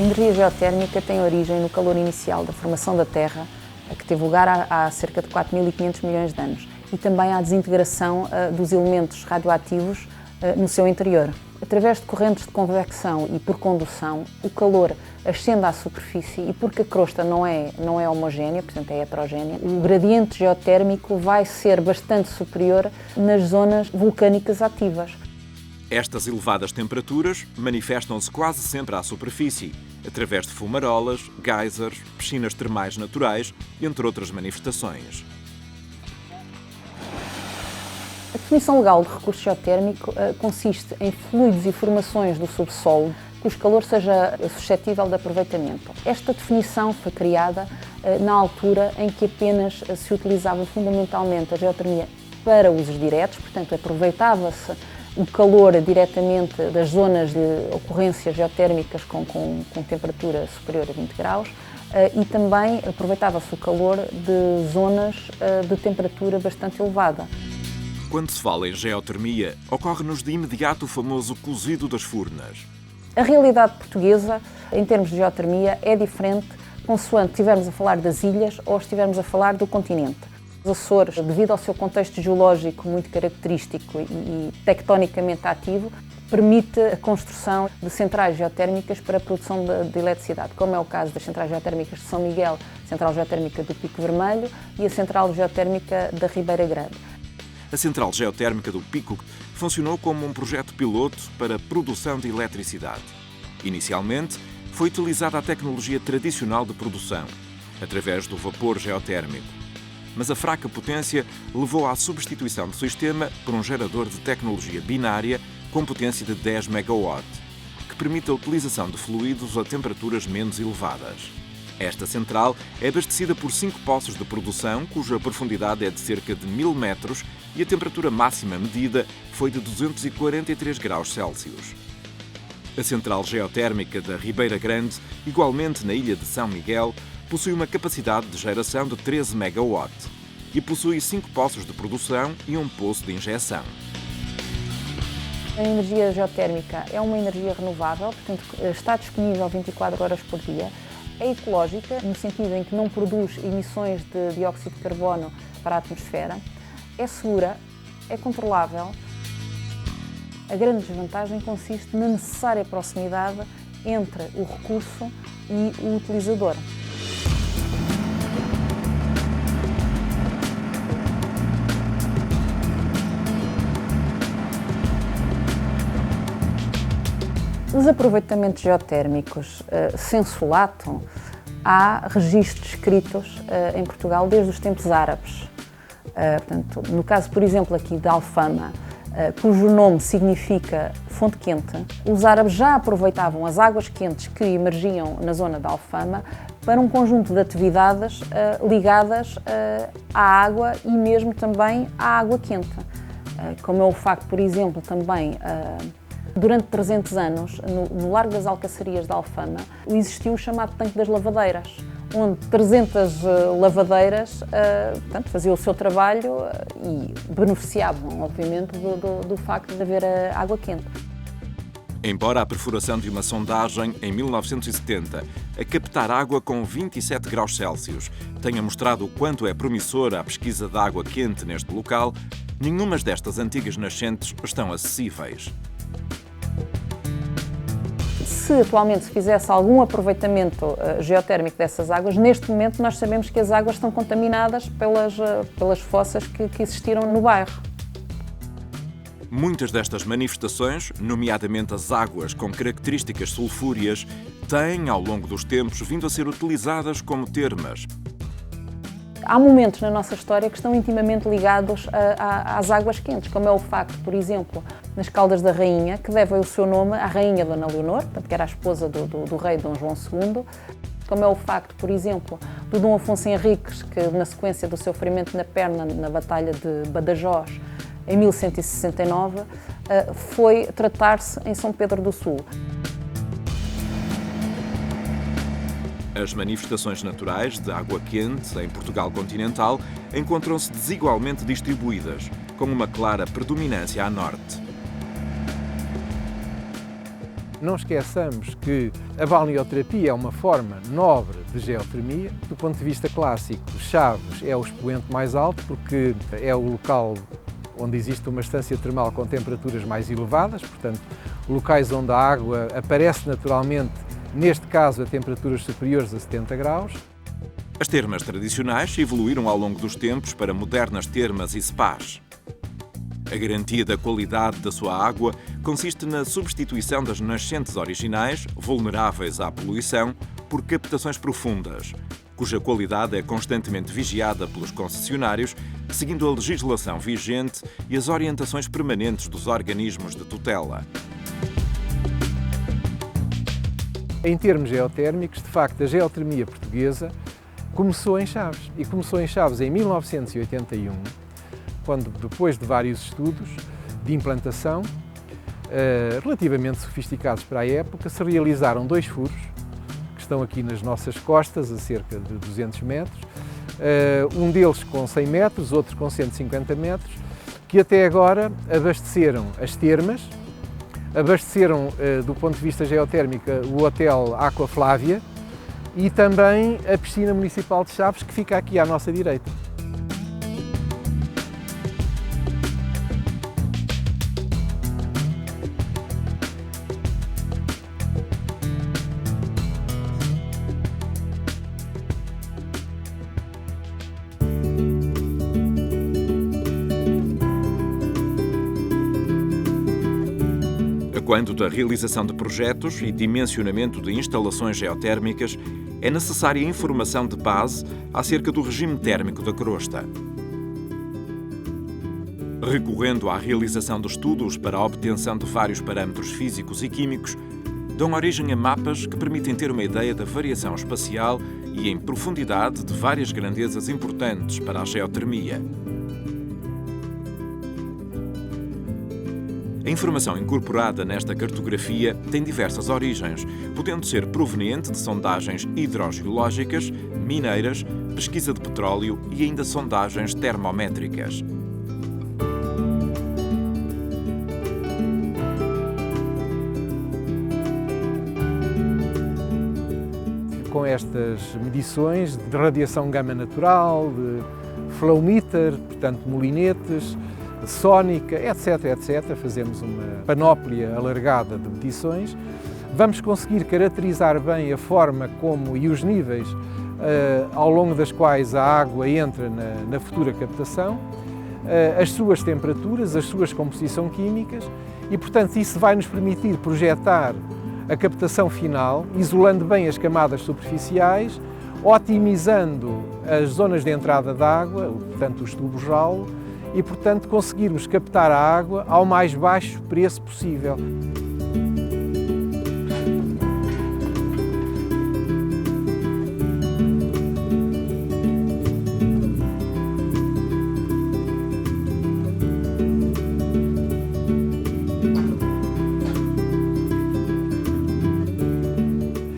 A energia geotérmica tem origem no calor inicial da formação da Terra, que teve lugar há cerca de 4.500 milhões de anos, e também à desintegração dos elementos radioativos no seu interior. Através de correntes de convecção e por condução, o calor ascende à superfície e porque a crosta não é homogénea, portanto é heterogénea, o gradiente geotérmico vai ser bastante superior nas zonas vulcânicas ativas. Estas elevadas temperaturas manifestam-se quase sempre à superfície, através de fumarolas, geysers, piscinas termais naturais, entre outras manifestações. A definição legal de recurso geotérmico consiste em fluidos e formações do subsolo cujo calor seja suscetível de aproveitamento. Esta definição foi criada na altura em que apenas se utilizava fundamentalmente a geotermia para usos diretos, portanto aproveitava-se o calor diretamente das zonas de ocorrências geotérmicas com temperatura superior a 20 graus e também aproveitava-se o calor de zonas de temperatura bastante elevada. Quando se fala em geotermia, ocorre-nos de imediato o famoso cozido das furnas. A realidade portuguesa, em termos de geotermia, é diferente consoante estivermos a falar das ilhas ou estivermos a falar do continente. Os Açores, devido ao seu contexto geológico muito característico e tectonicamente ativo, permite a construção de centrais geotérmicas para a produção de eletricidade, como é o caso das centrais geotérmicas de São Miguel, a Central Geotérmica do Pico Vermelho e a Central Geotérmica da Ribeira Grande. A Central Geotérmica do Pico funcionou como um projeto piloto para a produção de eletricidade. Inicialmente, foi utilizada a tecnologia tradicional de produção, através do vapor geotérmico. Mas a fraca potência levou à substituição do sistema por um gerador de tecnologia binária com potência de 10 MW, que permite a utilização de fluidos a temperaturas menos elevadas. Esta central é abastecida por 5 poços de produção, cuja profundidade é de cerca de 1000 metros e a temperatura máxima medida foi de 243 graus Celsius. A Central Geotérmica da Ribeira Grande, igualmente na ilha de São Miguel, possui uma capacidade de geração de 13 MW e possui 5 poços de produção e um poço de injeção. A energia geotérmica é uma energia renovável, portanto está disponível 24 horas por dia. É ecológica, no sentido em que não produz emissões de dióxido de carbono para a atmosfera. É segura, é controlável. A grande desvantagem consiste na necessária proximidade entre o recurso e o utilizador. Os aproveitamentos geotérmicos sem solato, há registros escritos em Portugal desde os tempos árabes. Portanto, no caso, por exemplo, aqui de Alfama, cujo nome significa fonte quente, os árabes já aproveitavam as águas quentes que emergiam na zona da Alfama para um conjunto de atividades ligadas à água e mesmo também à água quente, como é o facto, por exemplo, também durante 300 anos, no Largo das Alcaçarias de Alfama, existiu o chamado Tanque das Lavadeiras, onde 300 lavadeiras faziam o seu trabalho e beneficiavam, obviamente, do facto de haver água quente. Embora a perfuração de uma sondagem em 1970 a captar água com 27 graus Celsius tenha mostrado o quanto é promissora a pesquisa de água quente neste local, nenhuma destas antigas nascentes estão acessíveis. Se atualmente se fizesse algum aproveitamento geotérmico dessas águas, neste momento nós sabemos que as águas estão contaminadas pelas fossas que existiram no bairro. Muitas destas manifestações, nomeadamente as águas com características sulfúreas, têm, ao longo dos tempos, vindo a ser utilizadas como termas. Há momentos na nossa história que estão intimamente ligados às águas quentes, como é o facto, por exemplo, nas Caldas da Rainha, que devem o seu nome à Rainha Dona Leonor, portanto, que era a esposa do rei Dom João II, como é o facto, por exemplo, do Dom Afonso Henriques, que na sequência do seu ferimento na perna na Batalha de Badajoz, em 1169, foi tratar-se em São Pedro do Sul. As manifestações naturais de água quente em Portugal continental encontram-se desigualmente distribuídas, com uma clara predominância a norte. Não esqueçamos que a balneoterapia é uma forma nobre de geotermia. Do ponto de vista clássico, Chaves é o expoente mais alto porque é o local onde existe uma estância termal com temperaturas mais elevadas, portanto, locais onde a água aparece naturalmente, neste caso a temperaturas superiores a 70 graus. As termas tradicionais evoluíram ao longo dos tempos para modernas termas e spas. A garantia da qualidade da sua água consiste na substituição das nascentes originais, vulneráveis à poluição, por captações profundas, cuja qualidade é constantemente vigiada pelos concessionários, seguindo a legislação vigente e as orientações permanentes dos organismos de tutela. Em termos geotérmicos, de facto, a geotermia portuguesa começou em Chaves. E começou em Chaves em 1981, quando, depois de vários estudos de implantação, relativamente sofisticados para a época, se realizaram 2 furos, que estão aqui nas nossas costas, a cerca de 200 metros, um deles com 100 metros, outro com 150 metros, que até agora abasteceram as termas, abasteceram, do ponto de vista geotérmico, o Hotel Aqua Flávia e também a Piscina Municipal de Chaves, que fica aqui à nossa direita. Quando da realização de projetos e dimensionamento de instalações geotérmicas, é necessária informação de base acerca do regime térmico da crosta. Recorrendo à realização de estudos para a obtenção de vários parâmetros físicos e químicos, dão origem a mapas que permitem ter uma ideia da variação espacial e em profundidade de várias grandezas importantes para a geotermia. A informação incorporada nesta cartografia tem diversas origens, podendo ser proveniente de sondagens hidrogeológicas, mineiras, pesquisa de petróleo e ainda sondagens termométricas. Com estas medições de radiação gama natural, de flow meter, portanto molinetes, sónica, etc. Fazemos uma panóplia alargada de medições. Vamos conseguir caracterizar bem a forma como e os níveis ao longo das quais a água entra na futura captação, as suas temperaturas, as suas composições químicas e, portanto, isso vai nos permitir projetar a captação final, isolando bem as camadas superficiais, otimizando as zonas de entrada da água, portanto, os tubos ralo, e, portanto, conseguirmos captar a água ao mais baixo preço possível.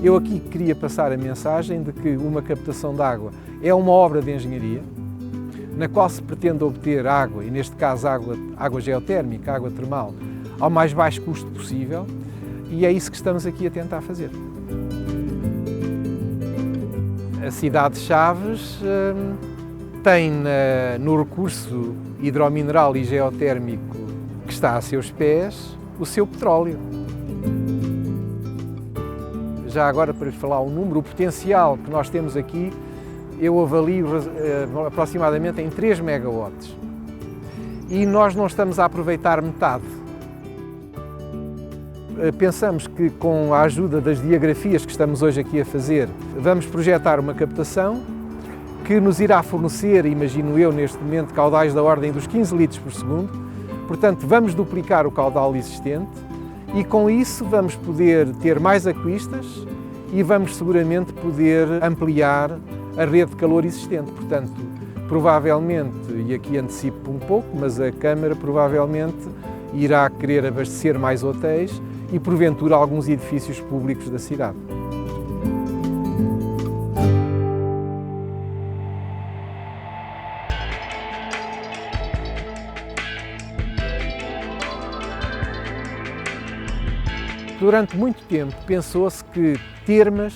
Eu aqui queria passar a mensagem de que uma captação de água é uma obra de engenharia, na qual se pretende obter água, e neste caso água geotérmica, água termal, ao mais baixo custo possível, e é isso que estamos aqui a tentar fazer. A cidade de Chaves tem no recurso hidromineral e geotérmico que está a seus pés o seu petróleo. Já agora, para falar o número, o potencial que nós temos aqui, eu avalio aproximadamente em 3 megawatts. E nós não estamos a aproveitar metade. Pensamos que com a ajuda das diagrafias que estamos hoje aqui a fazer, vamos projetar uma captação que nos irá fornecer, imagino eu neste momento, caudais da ordem dos 15 litros por segundo. Portanto, vamos duplicar o caudal existente e com isso vamos poder ter mais aquistas e vamos seguramente poder ampliar a rede de calor existente. Portanto, provavelmente, e aqui antecipo um pouco, mas a Câmara provavelmente irá querer abastecer mais hotéis e, porventura, alguns edifícios públicos da cidade. Durante muito tempo pensou-se que termas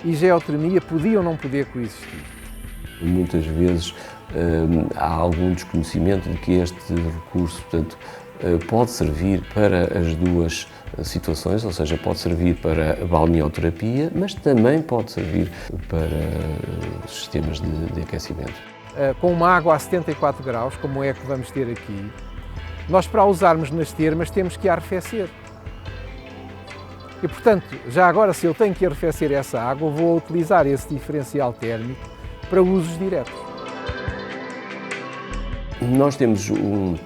e geotermia podiam ou não poder coexistir. Muitas vezes há algum desconhecimento de que este recurso, portanto, pode servir para as duas situações, ou seja, pode servir para a balneoterapia, mas também pode servir para sistemas de aquecimento. Com uma água a 74 graus, como é que vamos ter aqui, nós para a usarmos nas termas temos que a arrefecer. E, portanto, já agora, se eu tenho que arrefecer essa água, vou utilizar esse diferencial térmico para usos diretos. Nós temos um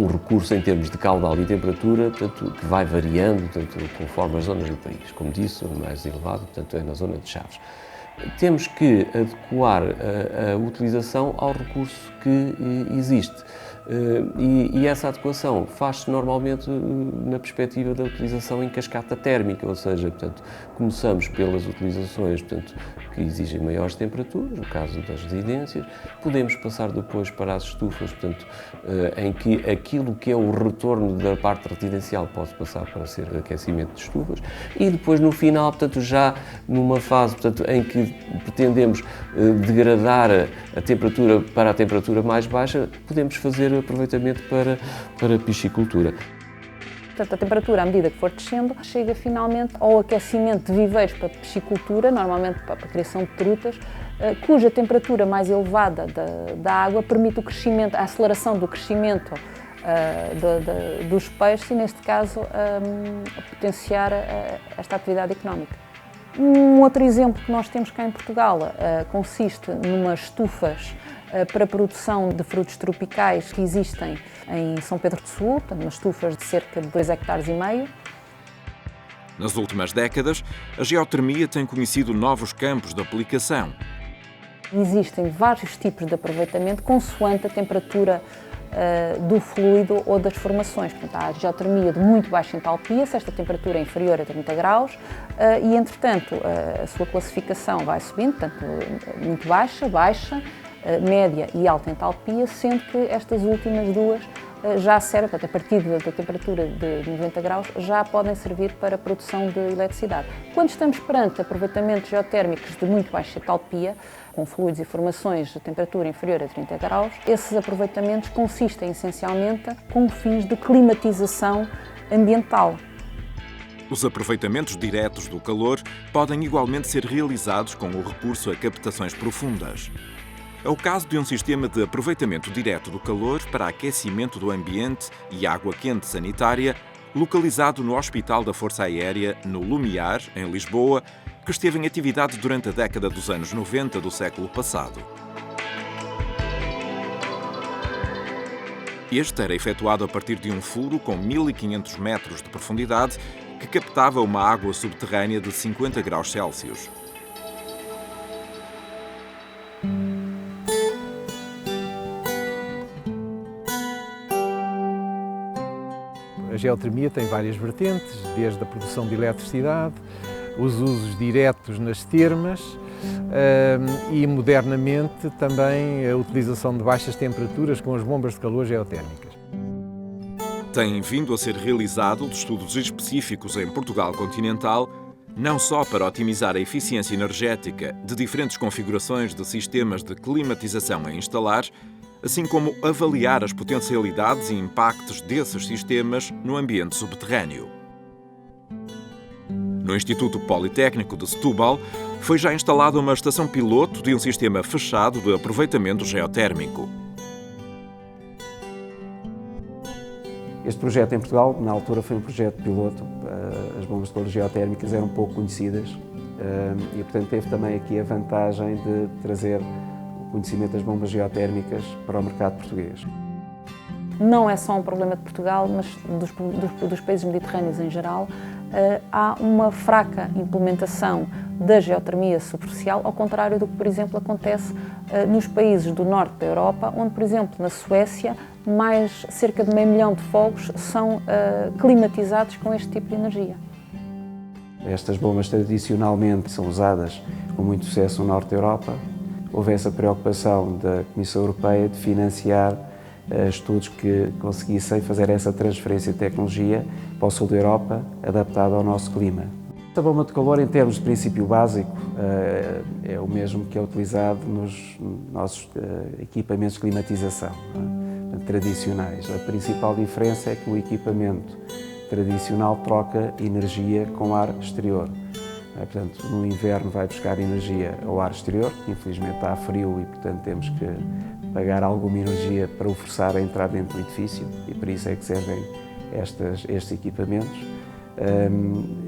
recurso em termos de caudal e temperatura, portanto, que vai variando, portanto, conforme as zonas do país. Como disse, o mais elevado, portanto, é na zona de Chaves. Temos que adequar a utilização ao recurso que existe. E essa adequação faz-se normalmente na perspectiva da utilização em cascata térmica, ou seja, portanto, começamos pelas utilizações, portanto, que exigem maiores temperaturas, no caso das residências, podemos passar depois para as estufas, portanto, em que aquilo que é o retorno da parte residencial pode passar para ser aquecimento de estufas, e depois no final, portanto, já numa fase, portanto, em que pretendemos degradar a temperatura para a temperatura mais baixa, podemos fazer aproveitamento para a piscicultura. Portanto, a temperatura, à medida que for descendo, chega finalmente ao aquecimento de viveiros para piscicultura, normalmente para a criação de trutas, cuja temperatura mais elevada da água permite o crescimento, a aceleração do crescimento dos peixes e, neste caso, potenciar esta atividade económica. Um outro exemplo que nós temos cá em Portugal consiste numas estufas para a produção de frutos tropicais que existem em São Pedro do Sul, portanto, umas estufas de cerca de 2,5 hectares. Nas últimas décadas, a geotermia tem conhecido novos campos de aplicação. Existem vários tipos de aproveitamento consoante a temperatura do fluido ou das formações. Portanto, há a geotermia de muito baixa entalpia, se esta temperatura é inferior a 30 graus, e, entretanto, a sua classificação vai subindo, portanto, muito baixa, média e alta entalpia, sendo que estas últimas duas já servem, portanto, a partir da temperatura de 90 graus, já podem servir para a produção de eletricidade. Quando estamos perante aproveitamentos geotérmicos de muito baixa entalpia, com fluidos e formações de temperatura inferior a 30 graus, esses aproveitamentos consistem essencialmente com fins de climatização ambiental. Os aproveitamentos diretos do calor podem igualmente ser realizados com o recurso a captações profundas. É o caso de um sistema de aproveitamento direto do calor para aquecimento do ambiente e água quente sanitária, localizado no Hospital da Força Aérea, no Lumiar, em Lisboa, que esteve em atividade durante a década dos anos 90 do século passado. Este era efetuado a partir de um furo com 1.500 metros de profundidade que captava uma água subterrânea de 50 graus Celsius. A geotermia tem várias vertentes, desde a produção de eletricidade, os usos diretos nas termas e, modernamente, também a utilização de baixas temperaturas com as bombas de calor geotérmicas. Tem vindo a ser realizado estudos específicos em Portugal continental, não só para otimizar a eficiência energética de diferentes configurações de sistemas de climatização a instalar, assim como avaliar as potencialidades e impactos desses sistemas no ambiente subterrâneo. No Instituto Politécnico de Setúbal, foi já instalada uma estação piloto de um sistema fechado de aproveitamento geotérmico. Este projeto em Portugal, na altura, foi um projeto piloto. As bombas de calor geotérmicas eram pouco conhecidas e, portanto, teve também aqui a vantagem de trazer o conhecimento das bombas geotérmicas para o mercado português. Não é só um problema de Portugal, mas dos países mediterrâneos em geral. Há uma fraca implementação da geotermia superficial, ao contrário do que, por exemplo, acontece nos países do norte da Europa, onde, por exemplo, na Suécia, cerca de 500 mil de fogos são climatizados com este tipo de energia. Estas bombas tradicionalmente são usadas com muito sucesso no norte da Europa. Houve essa preocupação da Comissão Europeia de financiar estudos que conseguissem fazer essa transferência de tecnologia para o sul da Europa, adaptada ao nosso clima. A bomba de calor, em termos de princípio básico, é o mesmo que é utilizado nos nossos equipamentos de climatização, tradicionais. A principal diferença é que o equipamento tradicional troca energia com ar exterior. Portanto, no inverno vai buscar energia ao ar exterior, infelizmente está frio e, portanto, temos que pagar alguma energia para o forçar a entrar dentro do edifício e por isso é que servem estes equipamentos.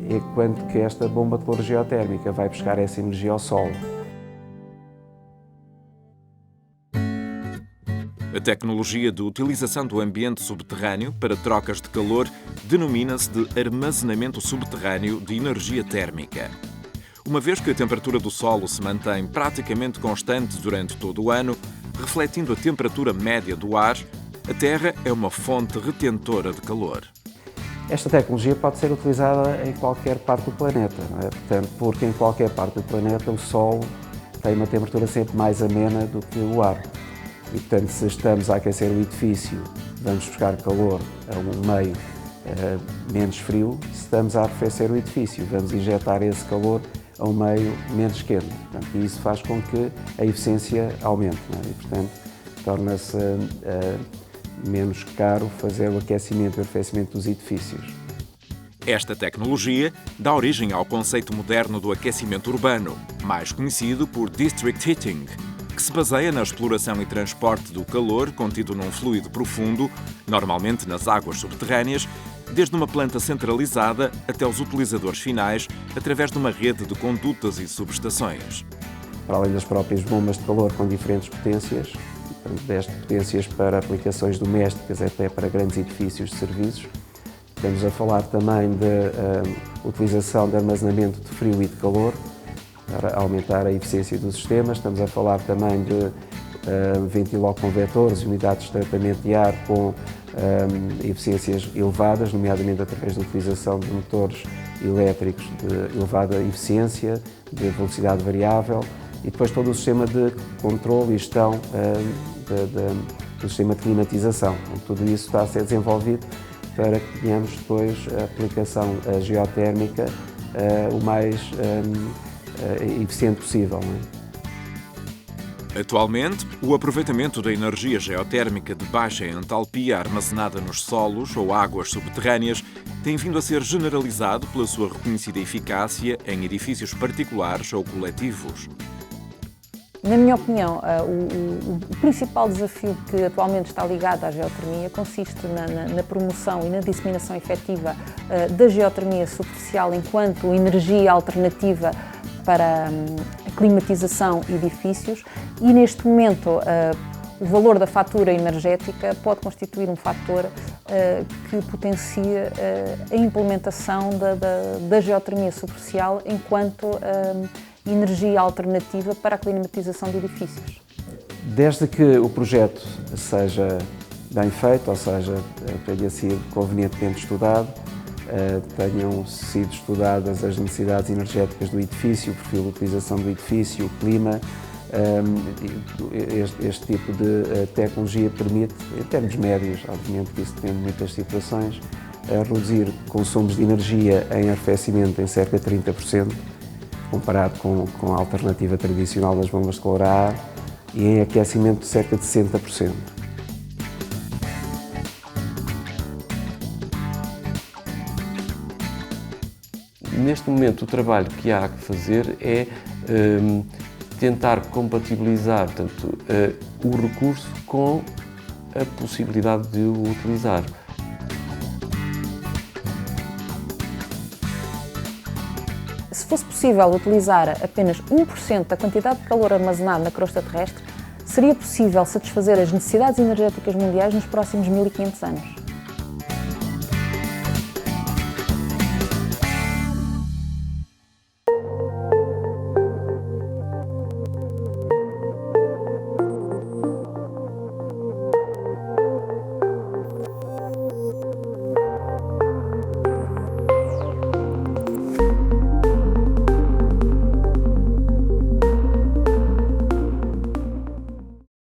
Enquanto que esta bomba de calor geotérmica vai buscar essa energia ao solo. A tecnologia de utilização do ambiente subterrâneo para trocas de calor denomina-se de armazenamento subterrâneo de energia térmica. Uma vez que a temperatura do solo se mantém praticamente constante durante todo o ano, refletindo a temperatura média do ar, a Terra é uma fonte retentora de calor. Esta tecnologia pode ser utilizada em qualquer parte do planeta, não é? Portanto, porque em qualquer parte do planeta o Sol tem uma temperatura sempre mais amena do que o ar. E, portanto, se estamos a aquecer o edifício, vamos buscar calor a um meio menos frio. Se estamos a arrefecer o edifício, vamos injetar esse calor a um meio menos quente. Portanto, e isso faz com que a eficiência aumente, não é? E, portanto, torna-se menos caro fazer o aquecimento e o arrefecimento dos edifícios. Esta tecnologia dá origem ao conceito moderno do aquecimento urbano, mais conhecido por District Heating, que se baseia na exploração e transporte do calor contido num fluido profundo, normalmente nas águas subterrâneas, desde uma planta centralizada até os utilizadores finais, através de uma rede de condutas e subestações. Para além das próprias bombas de calor com diferentes potências, desde potências para aplicações domésticas até para grandes edifícios de serviços, estamos a falar também de utilização de armazenamento de frio e de calor, para aumentar a eficiência do sistema. Estamos a falar também de ventiloconvetores e unidades de tratamento de ar com eficiências elevadas, nomeadamente através da utilização de motores elétricos de elevada eficiência, de velocidade variável, e depois todo o sistema de controle e gestão do sistema de climatização. Tudo isso está a ser desenvolvido para que tenhamos depois a aplicação geotérmica o mais eficiente possível. Não é? Atualmente, o aproveitamento da energia geotérmica de baixa entalpia armazenada nos solos ou águas subterrâneas tem vindo a ser generalizado pela sua reconhecida eficácia em edifícios particulares ou coletivos. Na minha opinião, o principal desafio que atualmente está ligado à geotermia consiste na promoção e na disseminação efetiva da geotermia superficial enquanto energia alternativa para a climatização de edifícios e, neste momento, o valor da fatura energética pode constituir um fator que potencia a implementação da geotermia superficial enquanto energia alternativa para a climatização de edifícios. Desde que o projeto seja bem feito, ou seja, tenha sido convenientemente estudado, tenham sido estudadas as necessidades energéticas do edifício, o perfil de utilização do edifício, o clima, este tipo de tecnologia permite, em termos médios, obviamente que isso depende de muitas situações, reduzir consumos de energia em arrefecimento em cerca de 30%, comparado com a alternativa tradicional das bombas de calor a ar, e em aquecimento de cerca de 60%. Neste momento, o trabalho que há que fazer é tentar compatibilizar, portanto, o recurso com a possibilidade de o utilizar. Se fosse possível utilizar apenas 1% da quantidade de calor armazenado na crosta terrestre, seria possível satisfazer as necessidades energéticas mundiais nos próximos 1500 anos.